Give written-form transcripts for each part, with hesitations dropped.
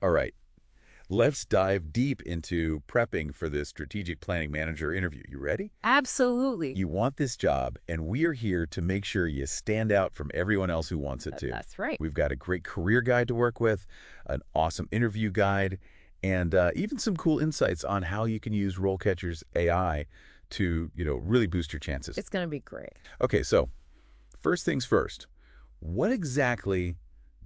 All right, let's dive deep into prepping for this strategic planning manager interview. You ready? Absolutely. You want this job, and we are here to make sure you stand out from everyone else who wants it too. That's right. We've got a great career guide to work with, an awesome interview guide, and even some cool insights on how you can use RoleCatcher's AI to, really boost your chances. It's going to be great. Okay, so first things first, what exactly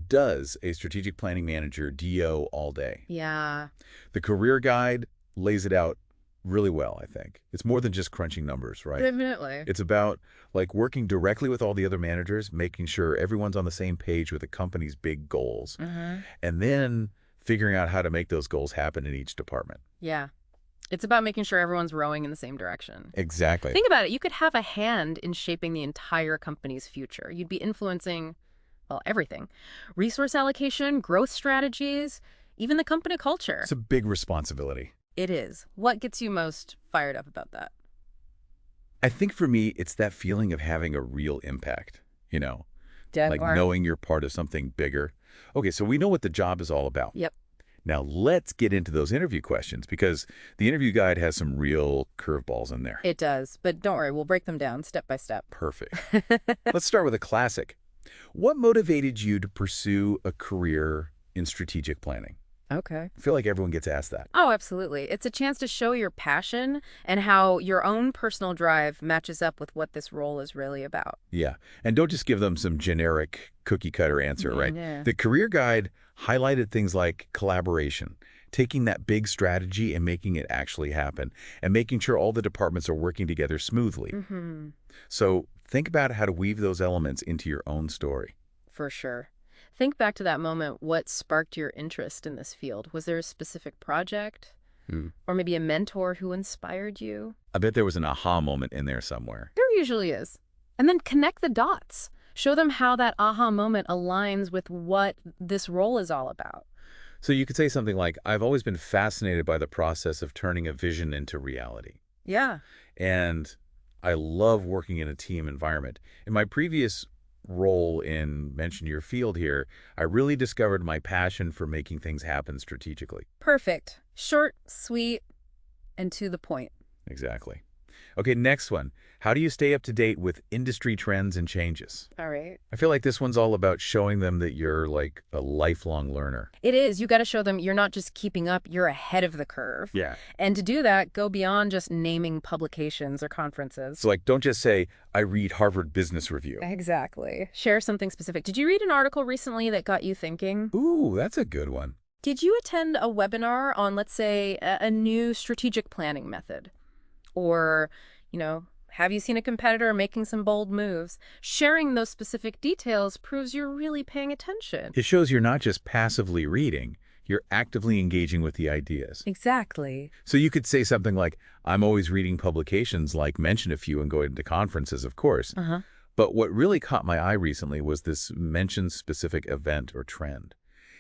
does a strategic planning manager DO all day? Yeah, The career guide lays it out really well, I think. It's more than just crunching numbers, right? definitely. It's about like working directly with all the other managers, making sure everyone's on the same page with the company's big goals, and then figuring out how to make those goals happen in each department. Yeah. It's about making sure everyone's rowing in the same direction. Exactly. Think about it. You could have a hand in shaping the entire company's future. You'd be influencing, well, everything. Resource allocation, growth strategies, even the company culture. It's a big responsibility. It is. What gets you most fired up about that? I think for me, it's that feeling of having a real impact, like Or- knowing you're part of something bigger. Okay, so we know what the job is all about. Yep. Now let's get into those interview questions because the interview guide has some real curveballs in there. It does. But don't worry, we'll break them down step by step. Perfect. Let's start with a classic. What motivated you to pursue a career in strategic planning? Okay. I feel like everyone gets asked that. Oh, absolutely. It's a chance to show your passion and how your own personal drive matches up with what this role is really about. Yeah, and don't just give them some generic cookie-cutter answer, right? Yeah. The career guide highlighted things like collaboration, taking that big strategy and making it actually happen, and making sure all the departments are working together smoothly. So think about how to weave those elements into your own story. For sure. Think back to that moment. What sparked your interest in this field? Was there a specific project? Or maybe a mentor who inspired you? I bet there was an aha moment in there somewhere. There usually is. And then connect the dots. Show them how that aha moment aligns with what this role is all about. So you could say something like, I've always been fascinated by the process of turning a vision into reality. Yeah. And I love working in a team environment. In my previous role in mention your field here, I really discovered my passion for making things happen strategically. Perfect. Short, sweet, and to the point. Exactly. Okay, next one. How do you stay up to date with industry trends and changes? All right. I feel like this one's all about showing them that you're like a lifelong learner. It is. You got to show them you're not just keeping up, you're ahead of the curve. Yeah. And to do that, go beyond just naming publications or conferences. So like, don't just say, I read Harvard Business Review. Exactly. Share something specific. Did you read an article recently that got you thinking? Ooh, that's a good one. Did you attend a webinar on, let's say, a new strategic planning method? Or, have you seen a competitor making some bold moves? Sharing those specific details proves you're really paying attention. It shows you're not just passively reading, you're actively engaging with the ideas. Exactly. So you could say something like, I'm always reading publications, like mention a few and going to conferences, of course. But what really caught my eye recently was this mention-specific event or trend.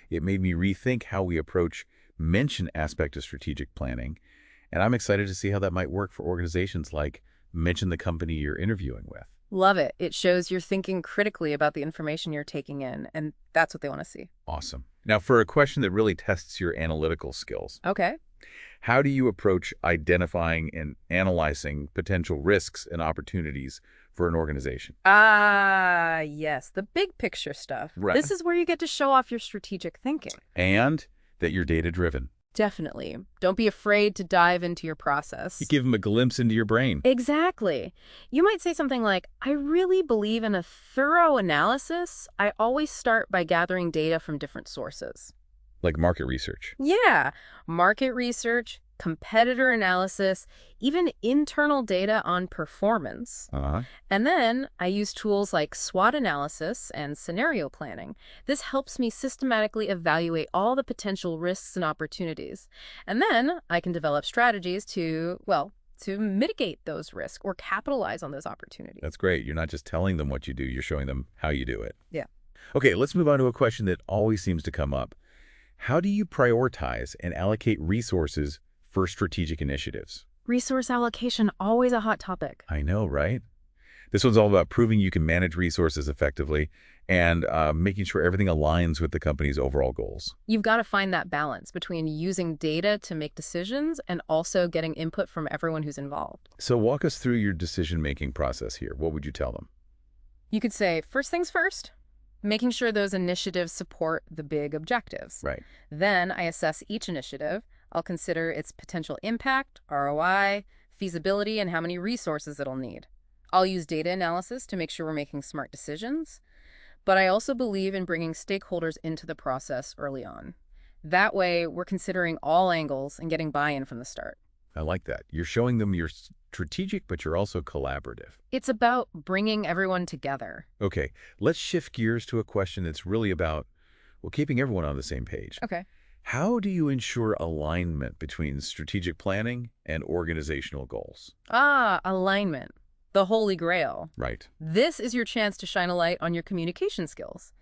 It made me rethink how we approach mention aspect of strategic planning, and I'm excited to see how that might work for organizations like mention the company you're interviewing with. Love it. It shows you're thinking critically about the information you're taking in, and that's what they want to see. Awesome. Now, for a question that really tests your analytical skills, Okay. how do you approach identifying and analyzing potential risks and opportunities for an organization? Ah, yes, the big picture stuff. Right. This is where you get to show off your strategic thinking. And that you're data-driven. Definitely. Don't be afraid to dive into your process. You give them a glimpse into your brain. Exactly. You might say something like, I really believe in a thorough analysis. I always start by gathering data from different sources. Like market research. Yeah, market research, competitor analysis, even internal data on performance. And then I use tools like SWOT analysis and scenario planning. This helps me systematically evaluate all the potential risks and opportunities. And then I can develop strategies to mitigate those risks or capitalize on those opportunities. That's great. You're not just telling them what you do, you're showing them how you do it. Yeah. Okay, let's move on to a question that always seems to come up. How do you prioritize and allocate resources for strategic initiatives? Resource allocation, always a hot topic. I know, right? This one's all about proving you can manage resources effectively and making sure everything aligns with the company's overall goals. You've got to find that balance between using data to make decisions and also getting input from everyone who's involved. So walk us through your decision-making process here. What would you tell them? You could say, first things first, making sure those initiatives support the big objectives. Right. Then I assess each initiative. I'll consider its potential impact, ROI, feasibility, and how many resources it'll need. I'll use data analysis to make sure we're making smart decisions. But I also believe in bringing stakeholders into the process early on. That way, we're considering all angles and getting buy-in from the start. I like that. You're showing them you're strategic, but you're also collaborative. It's about bringing everyone together. Okay, let's shift gears to a question that's really about, well, keeping everyone on the same page. Okay. How do you ensure alignment between strategic planning and organizational goals? Alignment. The holy grail. Right. This is your chance to shine a light on your communication skills.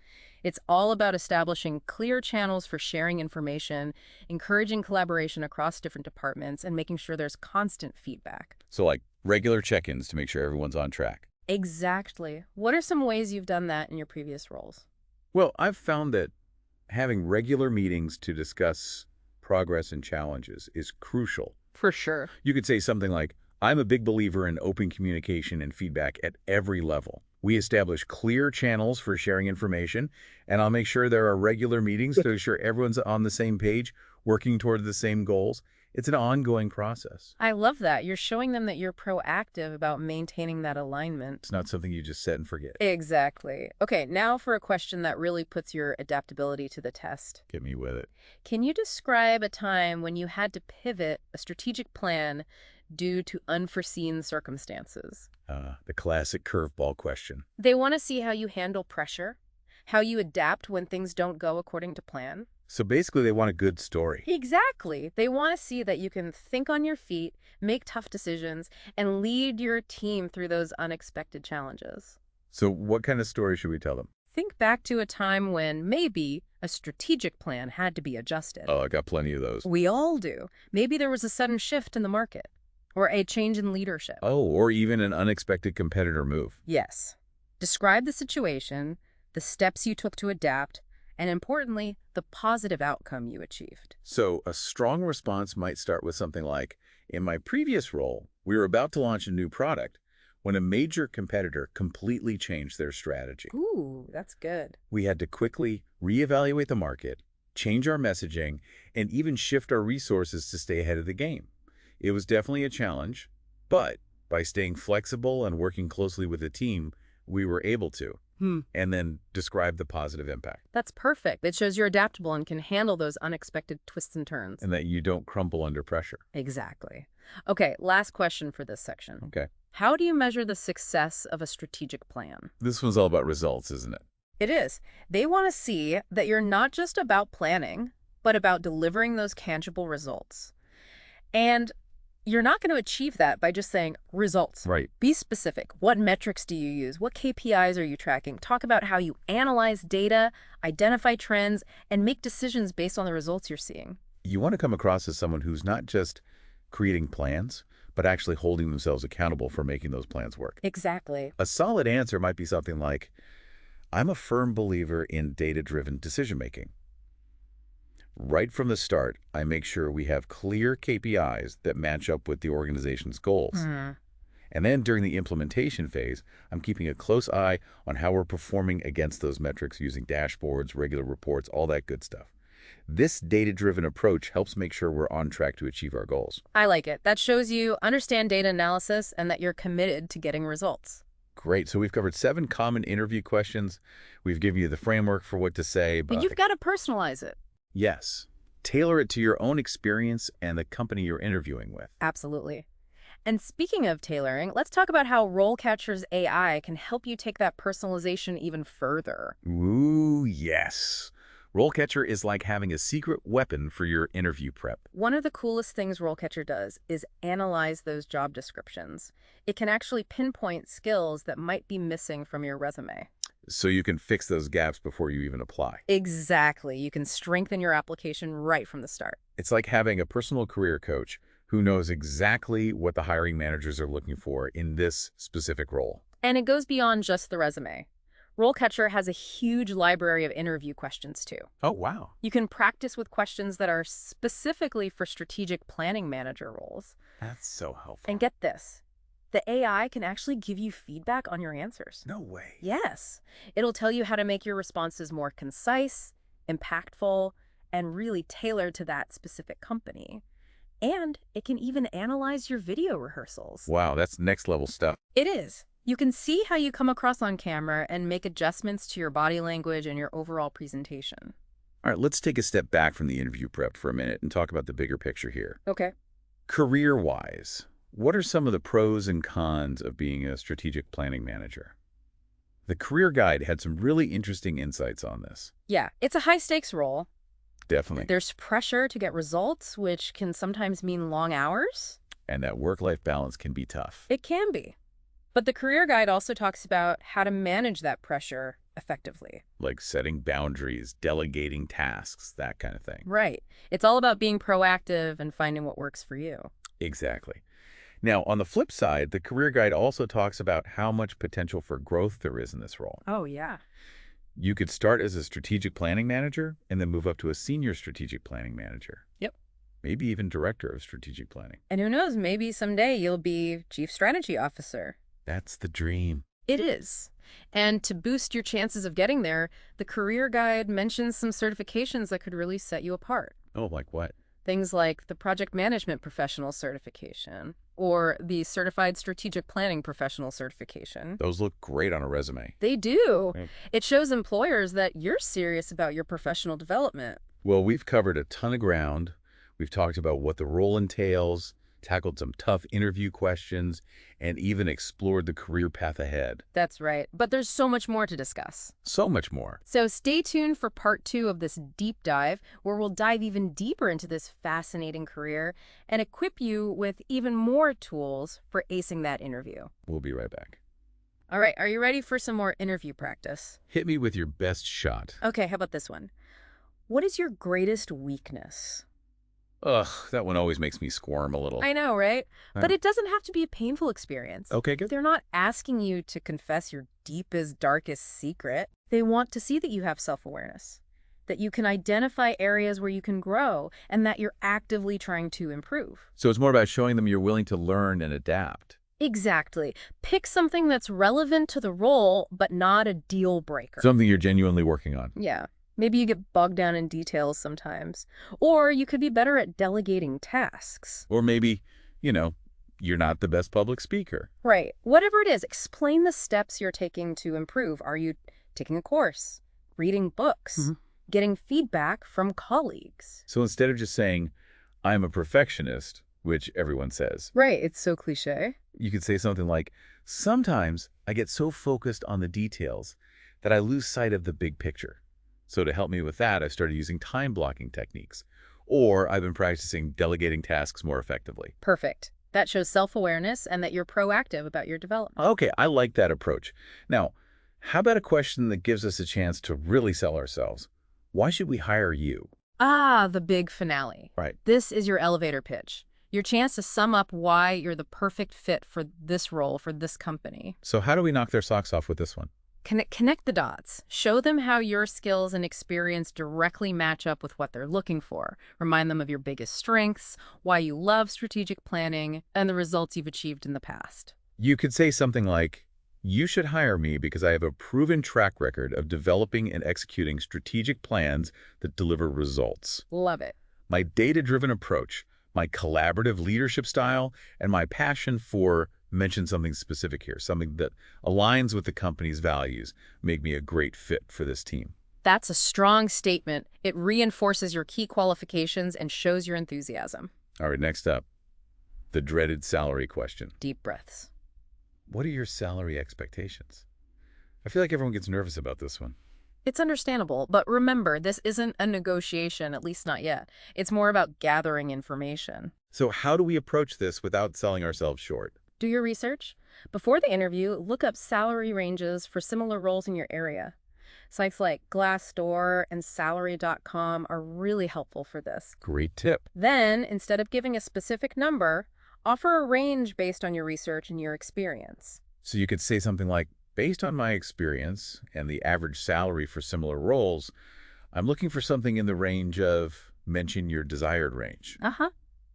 It's all about establishing clear channels for sharing information, encouraging collaboration across different departments, and making sure there's constant feedback. So like regular check-ins to make sure everyone's on track. Exactly. What are some ways you've done that in your previous roles? Well, I've found that having regular meetings to discuss progress and challenges is crucial. For sure. You could say something like, I'm a big believer in open communication and feedback at every level. We establish clear channels for sharing information, and I'll make sure there are regular meetings to ensure everyone's on the same page, working toward the same goals. It's an ongoing process. I love that. You're showing them that you're proactive about maintaining that alignment. It's not something you just set and forget. Exactly. Okay, now for a question that really puts your adaptability to the test. Get me with it. Can you describe a time when you had to pivot a strategic plan due to unforeseen circumstances? The classic curveball question. They want to see how you handle pressure, how you adapt when things don't go according to plan. So basically, they want a good story. Exactly. They want to see that you can think on your feet, make tough decisions, and lead your team through those unexpected challenges. So what kind of story should we tell them? Think back to a time when maybe a strategic plan had to be adjusted. Oh, I got plenty of those. We all do. Maybe there was a sudden shift in the market or a change in leadership. Oh, or even an unexpected competitor move. Yes. Describe the situation, the steps you took to adapt, and importantly, the positive outcome you achieved. So a strong response might start with something like, in my previous role, we were about to launch a new product when a major competitor completely changed their strategy. Ooh, that's good. We had to quickly reevaluate the market, change our messaging, and even shift our resources to stay ahead of the game. It was definitely a challenge, but by staying flexible and working closely with the team, we were able to. And then describe the positive impact. That's perfect. It shows you're adaptable and can handle those unexpected twists and turns. And that you don't crumble under pressure. Exactly. Okay, last question for this section. Okay. How do you measure the success of a strategic plan? This one's all about results, isn't it? It is. They want to see that you're not just about planning, but about delivering those tangible results. And you're not going to achieve that by just saying results. Right. Be specific. What metrics do you use? What KPIs are you tracking? Talk about how you analyze data, identify trends, and make decisions based on the results you're seeing. You want to come across as someone who's not just creating plans, but actually holding themselves accountable for making those plans work. Exactly. A solid answer might be something like, I'm a firm believer in data-driven decision-making. Right from the start, I make sure we have clear KPIs that match up with the organization's goals. And then during the implementation phase, I'm keeping a close eye on how we're performing against those metrics using dashboards, regular reports, all that good stuff. This data-driven approach helps make sure we're on track to achieve our goals. I like it. That shows you understand data analysis and that you're committed to getting results. Great. So we've covered 7 common interview questions. We've given you the framework for what to say. But you've got to personalize it. Yes. Tailor it to your own experience and the company you're interviewing with. Absolutely. And speaking of tailoring, let's talk about how RoleCatcher's AI can help you take that personalization even further. Ooh, yes. RoleCatcher is like having a secret weapon for your interview prep. One of the coolest things RoleCatcher does is analyze those job descriptions. It can actually pinpoint skills that might be missing from your resume. So you can fix those gaps before you even apply. Exactly. You can strengthen your application right from the start. It's like having a personal career coach who knows exactly what the hiring managers are looking for in this specific role. And it goes beyond just the resume. RoleCatcher has a huge library of interview questions, too. Oh, wow. You can practice with questions that are specifically for strategic planning manager roles. That's so helpful. And get this. The AI can actually give you feedback on your answers. No way. Yes. It'll tell you how to make your responses more concise, impactful, and really tailored to that specific company. And it can even analyze your video rehearsals. Wow, that's next level stuff. It is. You can see how you come across on camera and make adjustments to your body language and your overall presentation. All right, let's take a step back from the interview prep for a minute and talk about the bigger picture here. Okay. Career-wise, what are some of the pros and cons of being a strategic planning manager? The Career Guide had some really interesting insights on this. Yeah, it's a high-stakes role. Definitely. There's pressure to get results, which can sometimes mean long hours. And that work-life balance can be tough. It can be. But the Career Guide also talks about how to manage that pressure effectively. Like setting boundaries, delegating tasks, that kind of thing. Right. It's all about being proactive and finding what works for you. Exactly. Now, on the flip side, the Career Guide also talks about how much potential for growth there is in this role. Oh, yeah. You could start as a strategic planning manager and then move up to a senior strategic planning manager. Yep. Maybe even director of strategic planning. And who knows, maybe someday you'll be chief strategy officer. That's the dream. It is. And to boost your chances of getting there, the Career Guide mentions some certifications that could really set you apart. Oh, like what? Things like the Project Management Professional Certification or the Certified Strategic Planning Professional Certification. Those look great on a resume. They do. Yeah. It shows employers that you're serious about your professional development. Well, we've covered a ton of ground. We've talked about what the role entails, tackled some tough interview questions, and even explored the career path ahead. That's right. But there's so much more to discuss. So much more. So stay tuned for part 2 of this deep dive, where we'll dive even deeper into this fascinating career and equip you with even more tools for acing that interview. We'll be right back. All right, are you ready for some more interview practice? Hit me with your best shot. Okay, how about this one? What is your greatest weakness? Ugh, that one always makes me squirm a little. I know, right? But it doesn't have to be a painful experience. Okay, good. They're not asking you to confess your deepest, darkest secret. They want to see that you have self-awareness, that you can identify areas where you can grow, and that you're actively trying to improve. So it's more about showing them you're willing to learn and adapt. Exactly. Pick something that's relevant to the role, but not a deal breaker. Something you're genuinely working on. Yeah. Maybe you get bogged down in details sometimes. Or you could be better at delegating tasks. Or maybe, you're not the best public speaker. Right. Whatever it is, explain the steps you're taking to improve. Are you taking a course, reading books, getting feedback from colleagues? So instead of just saying, I'm a perfectionist, which everyone says. Right. It's so cliche. You could say something like, sometimes I get so focused on the details that I lose sight of the big picture. So to help me with that, I started using time blocking techniques. Or I've been practicing delegating tasks more effectively. Perfect. That shows self-awareness and that you're proactive about your development. Okay, I like that approach. Now, how about a question that gives us a chance to really sell ourselves? Why should we hire you? Ah, the big finale. Right. This is your elevator pitch. Your chance to sum up why you're the perfect fit for this role, for this company. So how do we knock their socks off with this one? Connect the dots. Show them how your skills and experience directly match up with what they're looking for. Remind them of your biggest strengths, why you love strategic planning, and the results you've achieved in the past. You could say something like, you should hire me because I have a proven track record of developing and executing strategic plans that deliver results. Love it. My data-driven approach, my collaborative leadership style, and my passion for mention something specific here, something that aligns with the company's values, make me a great fit for this team. That's a strong statement. It reinforces your key qualifications and shows your enthusiasm. All right, next up, the dreaded salary question. Deep breaths. What are your salary expectations? I feel like everyone gets nervous about this one. It's understandable, but remember, this isn't a negotiation, at least not yet. It's more about gathering information. So how do we approach this without selling ourselves short? Do your research. Before the interview, look up salary ranges for similar roles in your area. Sites like Glassdoor and Salary.com are really helpful for this. Great tip. Then, instead of giving a specific number, offer a range based on your research and your experience. So you could say something like, based on my experience and the average salary for similar roles, I'm looking for something in the range of, mention your desired range. Uh-huh.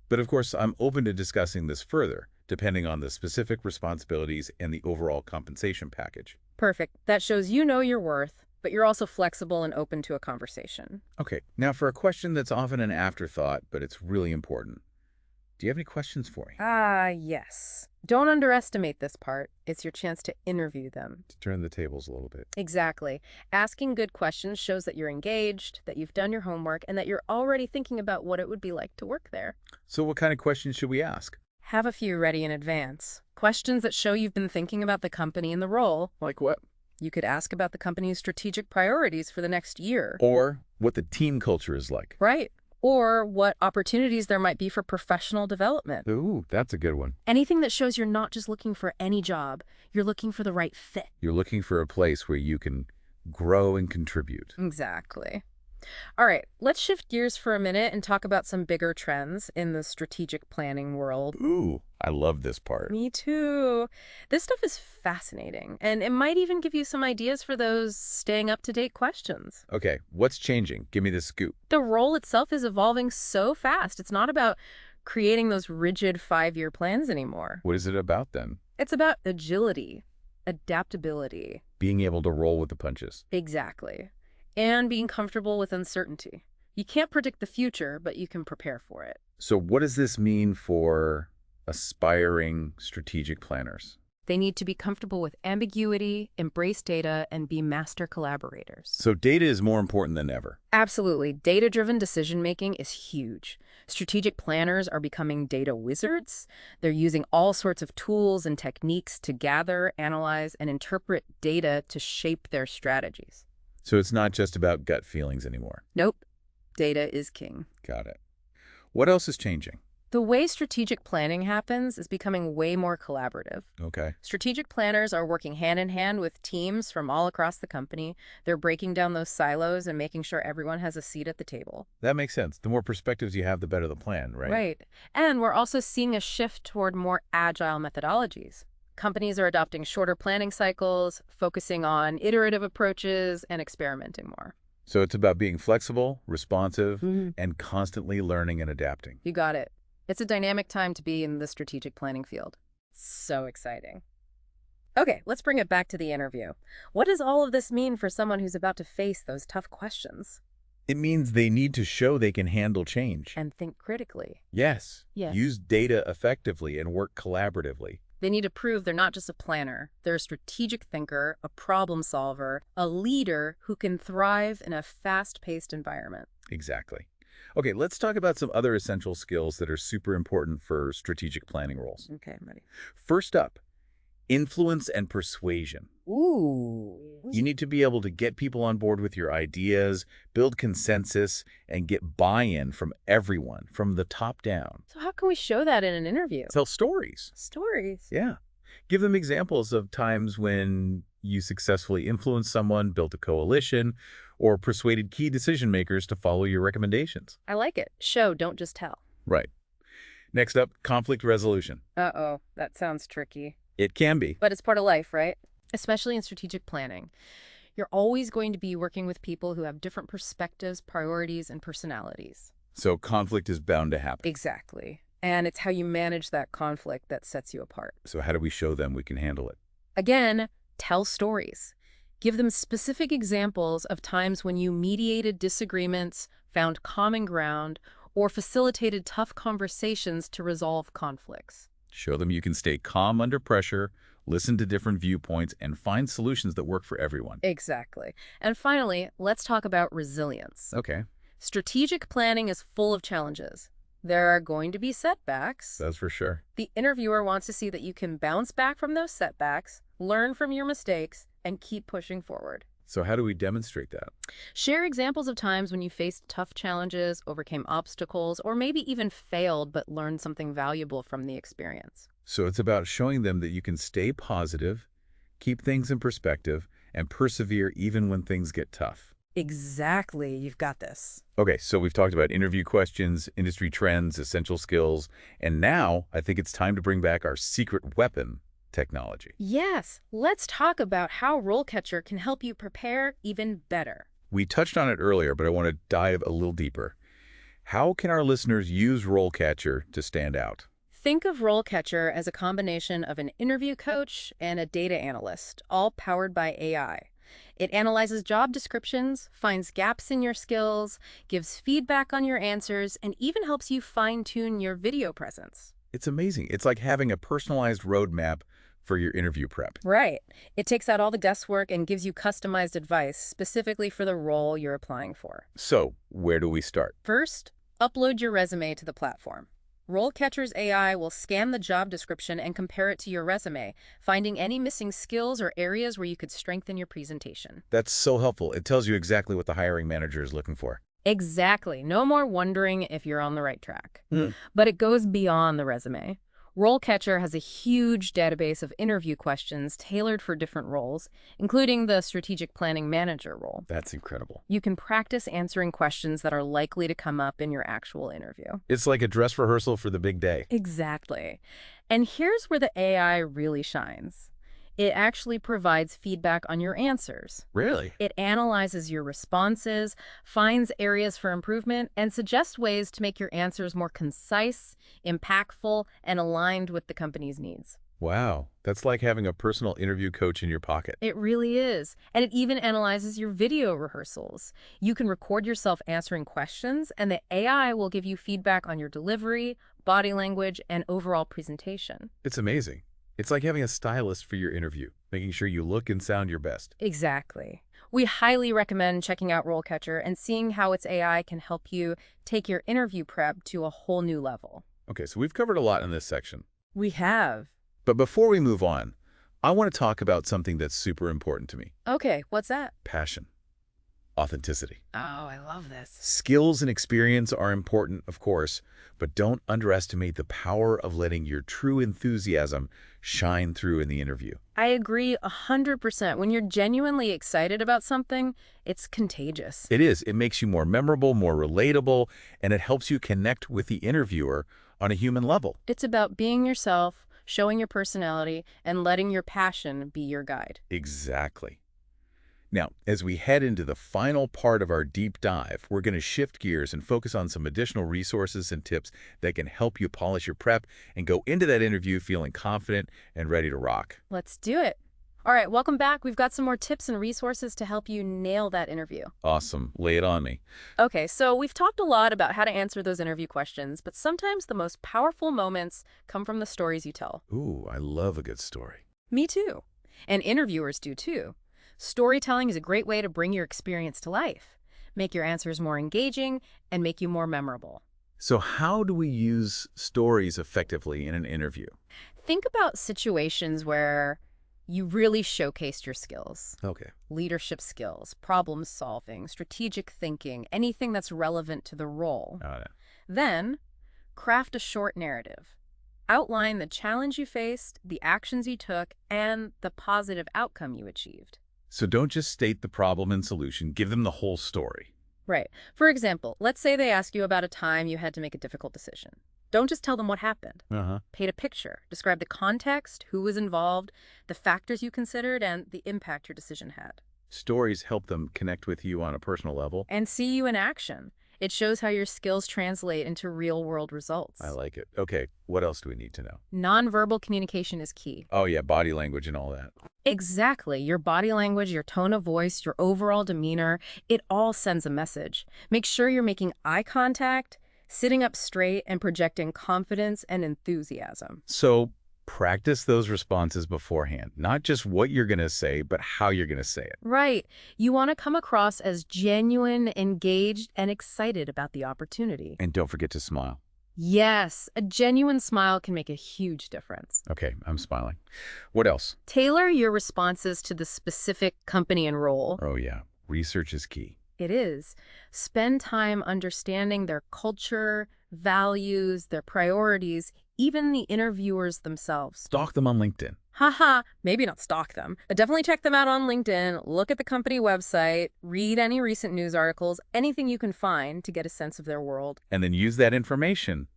But of course, I'm open to discussing this further, depending on the specific responsibilities and the overall compensation package. Perfect. That shows you know your worth, but you're also flexible and open to a conversation. Okay, now for a question that's often an afterthought, but it's really important. Do you have any questions for me? Yes. Don't underestimate this part. It's your chance to interview them. To turn the tables a little bit. Exactly. Asking good questions shows that you're engaged, that you've done your homework, and that you're already thinking about what it would be like to work there. So what kind of questions should we ask? Have a few ready in advance. Questions that show you've been thinking about the company and the role. Like what? You could ask about the company's strategic priorities for the next year. Or what the team culture is like. Right. Or what opportunities there might be for professional development. Ooh, that's a good one. Anything that shows you're not just looking for any job, you're looking for the right fit. You're looking for a place where you can grow and contribute. Exactly. All right, let's shift gears for a minute and talk about some bigger trends in the strategic planning world. Ooh, I love this part. Me too. This stuff is fascinating, and it might even give you some ideas for those staying up-to-date questions. Okay, what's changing? Give me the scoop. The role itself is evolving so fast. It's not about creating those rigid 5-year plans anymore. What is it about then? It's about agility, adaptability. Being able to roll with the punches. Exactly. And being comfortable with uncertainty. You can't predict the future, but you can prepare for it. So what does this mean for aspiring strategic planners? They need to be comfortable with ambiguity, embrace data, and be master collaborators. So data is more important than ever. Absolutely. Data-driven decision-making is huge. Strategic planners are becoming data wizards. They're using all sorts of tools and techniques to gather, analyze, and interpret data to shape their strategies. So it's not just about gut feelings anymore. Nope. Data is king. Got it. What else is changing? The way strategic planning happens is becoming way more collaborative. Okay. Strategic planners are working hand in hand with teams from all across the company. They're breaking down those silos and making sure everyone has a seat at the table. That makes sense. The more perspectives you have, the better the plan, right? Right. And we're also seeing a shift toward more agile methodologies. Companies are adopting shorter planning cycles, focusing on iterative approaches, and experimenting more. So it's about being flexible, responsive, and constantly learning and adapting. You got it. It's a dynamic time to be in the strategic planning field. So exciting. Okay, let's bring it back to the interview. What does all of this mean for someone who's about to face those tough questions? It means they need to show they can handle change. And think critically. Yes. Yes. Use data effectively and work collaboratively. They need to prove they're not just a planner. They're a strategic thinker, a problem solver, a leader who can thrive in a fast-paced environment. Exactly. Okay, let's talk about some other essential skills that are super important for strategic planning roles. Okay, I'm ready. First up, influence and persuasion. Ooh. You need to be able to get people on board with your ideas, build consensus, and get buy-in from everyone, from the top down. So how can we show that in an interview? Tell stories. Stories. Yeah. Give them examples of times when you successfully influenced someone, built a coalition, or persuaded key decision makers to follow your recommendations. I like it. Show, don't just tell. Right. Next up, conflict resolution. Uh-oh, that sounds tricky. It can be. But it's part of life, right? Especially in strategic planning. You're always going to be working with people who have different perspectives, priorities, and personalities. So conflict is bound to happen. Exactly. And it's how you manage that conflict that sets you apart. So how do we show them we can handle it? Again, tell stories. Give them specific examples of times when you mediated disagreements, found common ground, or facilitated tough conversations to resolve conflicts. Show them you can stay calm under pressure, listen to different viewpoints, and find solutions that work for everyone. Exactly. And finally, let's talk about resilience. Okay. Strategic planning is full of challenges. There are going to be setbacks. That's for sure. The interviewer wants to see that you can bounce back from those setbacks, learn from your mistakes, and keep pushing forward. So how do we demonstrate that? Share examples of times when you faced tough challenges, overcame obstacles, or maybe even failed but learned something valuable from the experience. So it's about showing them that you can stay positive, keep things in perspective, and persevere even when things get tough. Exactly. You've got this. Okay, so we've talked about interview questions, industry trends, essential skills, and now I think it's time to bring back our secret weapon, technology. Yes, let's talk about how RoleCatcher can help you prepare even better. We touched on it earlier, but I want to dive a little deeper. How can our listeners use RoleCatcher to stand out? Think of RoleCatcher as a combination of an interview coach and a data analyst, all powered by AI. It analyzes job descriptions, finds gaps in your skills, gives feedback on your answers, and even helps you fine-tune your video presence. It's amazing. It's like having a personalized roadmap for your interview prep. Right. It takes out all the guesswork and gives you customized advice specifically for the role you're applying for. So, where do we start? First, upload your resume to the platform. RoleCatcher's AI will scan the job description and compare it to your resume, finding any missing skills or areas where you could strengthen your presentation. That's so helpful. It tells you exactly what the hiring manager is looking for. Exactly. No more wondering if you're on the right track. But it goes beyond the resume. RoleCatcher has a huge database of interview questions tailored for different roles, including the strategic planning manager role. That's incredible. You can practice answering questions that are likely to come up in your actual interview. It's like a dress rehearsal for the big day. Exactly. And here's where the AI really shines. It actually provides feedback on your answers. Really? It analyzes your responses, finds areas for improvement, and suggests ways to make your answers more concise, impactful, and aligned with the company's needs. Wow. That's like having a personal interview coach in your pocket. It really is. And it even analyzes your video rehearsals. You can record yourself answering questions, and the AI will give you feedback on your delivery, body language, and overall presentation. It's amazing. It's like having a stylist for your interview, making sure you look and sound your best. Exactly. We highly recommend checking out RoleCatcher and seeing how its AI can help you take your interview prep to a whole new level. Okay, so we've covered a lot in this section. We have. But before we move on, I want to talk about something that's super important to me. Okay, what's that? Passion. Authenticity. Oh, I love this. Skills and experience are important, of course, but don't underestimate the power of letting your true enthusiasm shine through in the interview. I agree 100%. When you're genuinely excited about something, it's contagious. It is. It makes you more memorable, more relatable, and it helps you connect with the interviewer on a human level. It's about being yourself, showing your personality, and letting your passion be your guide. Exactly. Now, as we head into the final part of our deep dive, we're going to shift gears and focus on some additional resources and tips that can help you polish your prep and go into that interview feeling confident and ready to rock. Let's do it. All right, welcome back. We've got some more tips and resources to help you nail that interview. Awesome. Lay it on me. Okay, so we've talked a lot about how to answer those interview questions, but sometimes the most powerful moments come from the stories you tell. Ooh, I love a good story. Me too. And interviewers do too. Storytelling is a great way to bring your experience to life, make your answers more engaging, and make you more memorable. So how do we use stories effectively in an interview? Think about situations where you really showcased your skills. Okay. Leadership skills, problem solving, strategic thinking, anything that's relevant to the role. Got it. Then, craft a short narrative. Outline the challenge you faced, the actions you took, and the positive outcome you achieved. So don't just state the problem and solution, give them the whole story. Right. For example, let's say they ask you about a time you had to make a difficult decision. Don't just tell them what happened. Paint a picture. Describe the context, who was involved, the factors you considered, and the impact your decision had. Stories help them connect with you on a personal level. And see you in action. It shows how your skills translate into real-world results. I like it. Okay, what else do we need to know? Nonverbal communication is key. Oh yeah, body language and all that. Exactly. Your body language, your tone of voice, your overall demeanor, it all sends a message. Make sure you're making eye contact, sitting up straight, and projecting confidence and enthusiasm. So practice those responses beforehand. Not just what you're going to say, but how you're going to say it. Right. You want to come across as genuine, engaged, and excited about the opportunity. And don't forget to smile. Yes, a genuine smile can make a huge difference. Okay, I'm smiling. What else? Tailor your responses to the specific company and role. Oh yeah, research is key. It is. Spend time understanding their culture, values, their priorities, even the interviewers themselves. Stalk them on LinkedIn. Haha, maybe not stalk them, but definitely check them out on LinkedIn, look at the company website, read any recent news articles, anything you can find to get a sense of their world. And then use that information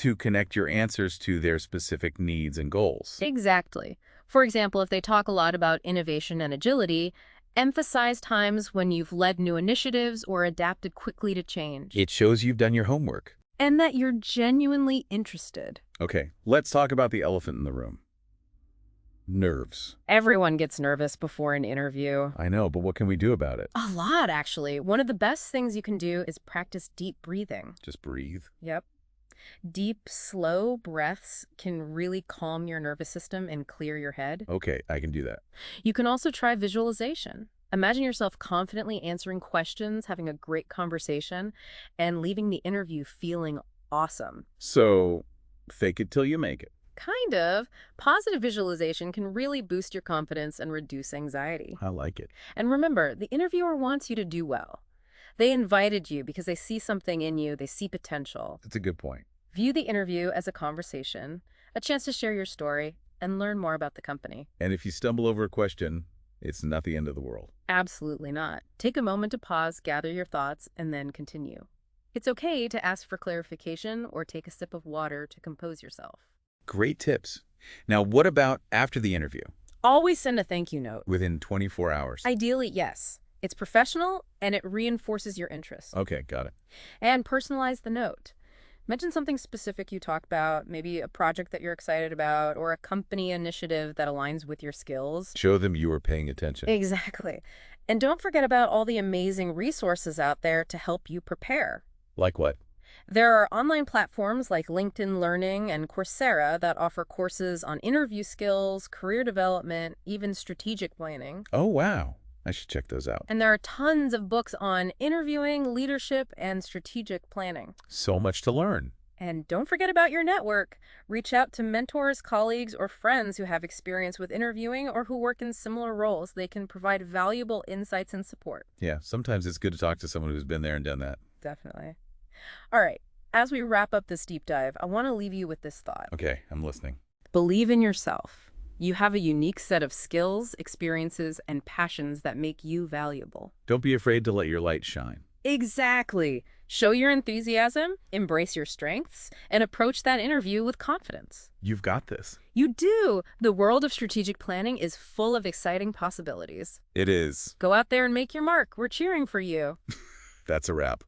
To connect your answers to their specific needs and goals. Exactly. For example, if they talk a lot about innovation and agility, emphasize times when you've led new initiatives or adapted quickly to change. It shows you've done your homework. And that you're genuinely interested. Okay, let's talk about the elephant in the room. Nerves. Everyone gets nervous before an interview. I know, but what can we do about it? A lot, actually. One of the best things you can do is practice deep breathing. Just breathe. Yep. Deep, slow breaths can really calm your nervous system and clear your head. Okay, I can do that. You can also try visualization. Imagine yourself confidently answering questions, having a great conversation, and leaving the interview feeling awesome. So, fake it till you make it. Kind of. Positive visualization can really boost your confidence and reduce anxiety. I like it. And remember, the interviewer wants you to do well. They invited you because they see something in you, they see potential. That's a good point. View the interview as a conversation, a chance to share your story, and learn more about the company. And if you stumble over a question, it's not the end of the world. Absolutely not. Take a moment to pause, gather your thoughts, and then continue. It's okay to ask for clarification or take a sip of water to compose yourself. Great tips. Now, what about after the interview? Always send a thank you note. Within 24 hours. Ideally, yes. It's professional and it reinforces your interest. Okay, got it. And personalize the note. Mention something specific you talk about, maybe a project that you're excited about or a company initiative that aligns with your skills. Show them you were paying attention. Exactly. And don't forget about all the amazing resources out there to help you prepare. Like what? There are online platforms like LinkedIn Learning and Coursera that offer courses on interview skills, career development, even strategic planning. Oh, wow. I should check those out. And there are tons of books on interviewing, leadership, and strategic planning. So much to learn. And don't forget about your network. Reach out to mentors, colleagues, or friends who have experience with interviewing or who work in similar roles. They can provide valuable insights and support. Yeah, sometimes it's good to talk to someone who's been there and done that. Definitely. All right. As we wrap up this deep dive, I want to leave you with this thought. Okay, I'm listening. Believe in yourself. You have a unique set of skills, experiences, and passions that make you valuable. Don't be afraid to let your light shine. Exactly. Show your enthusiasm, embrace your strengths, and approach that interview with confidence. You've got this. You do. The world of strategic planning is full of exciting possibilities. It is. Go out there and make your mark. We're cheering for you. That's a wrap.